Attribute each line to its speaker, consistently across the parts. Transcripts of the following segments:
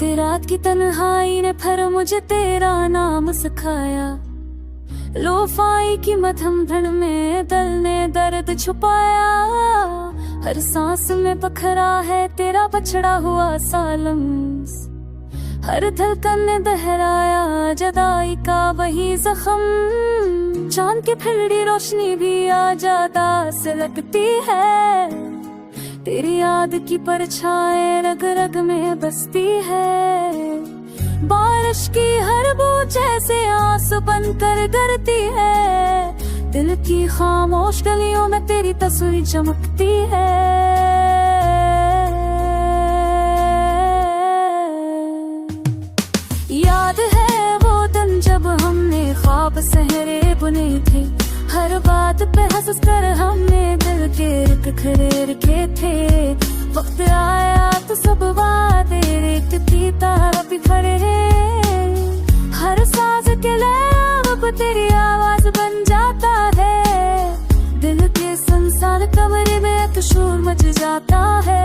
Speaker 1: बीती रात की तन्हाई ने फिर मुझे तेरा नाम सिखाया। लोफाई की मध्यम धुन में दिल ने दर्द छुपाया। हर सांस में पखरा है तेरा बछड़ा हुआ सालम। हर धड़कन ने दोहराया जुदाई का वही जख्म। चांद की फिरड़ी रोशनी भी आ जाता से लगती है। तेरी याद की परछाएं रग रग में बसती है। बारिश की हर बूंद जैसे आंसू बनकर गिरती है। दिल की खामोश गलियों में तेरी तस्वीर चमकती है। याद है वो दिन जब हमने ख्वाब सहरे बुने थे। हर बात पे हंस कर हमने दिल के खड़े रखे थे। वक्त आया तो सब वादे रेखती तारा बिखरे। हर सांस के लय अब तेरी आवाज बन जाता है। दिल के संसार कमरे में तो शोर मच जाता है।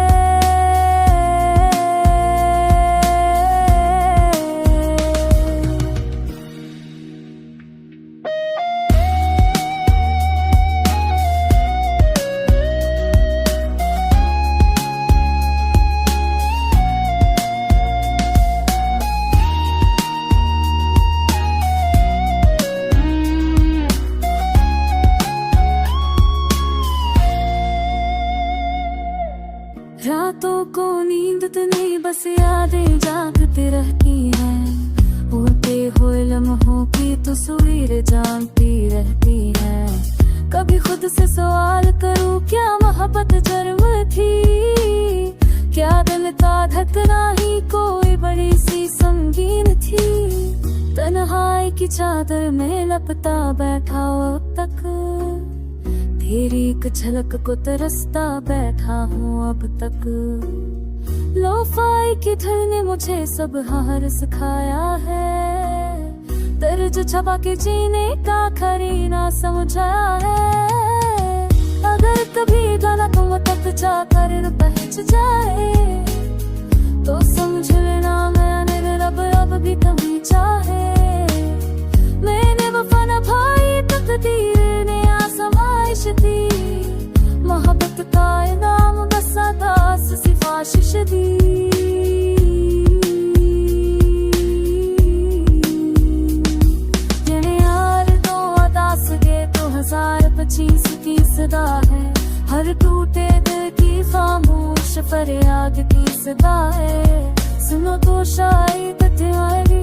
Speaker 1: रातों को नींद तो नहीं बस यादें जागती रहती हैं। उड़ते हुए लम्हों की तस्वीर जानती रहती है। कभी खुद से सवाल करूं क्या मोहब्बत जन्म थी। क्या दिल का धड़कना ही कोई बड़ी सी संगीन थी। तन्हाई की चादर में लपटा बैठा अब तक। तेरी एक झलक को तरसता बैठा हूँ अब तक। लोफाई की धुन ने मुझे सब हार सिखाया है। दर्द छपा के जीने का खरीना समझाया है। अगर कभी गाना तुम तक जाकर बहच जाए तो समझ लेना मैंने रब रब भी कभी चाहे। मैंने वफा न भाई तकदीर ने आसमाइश दी। मोहब्बत का इनाम बस दास सिफारिश दी। यार तो अदास गे तो 1025 की सदा है। हर टूटे दिल की खामोश फरियाद की सदा है। सुनो तो शायद तुम्हारी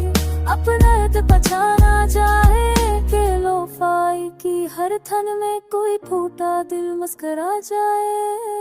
Speaker 1: अपना पहचाना जाए। के लोफाई की हर थन में कोई फूटा दिल मुस्कुरा जाए।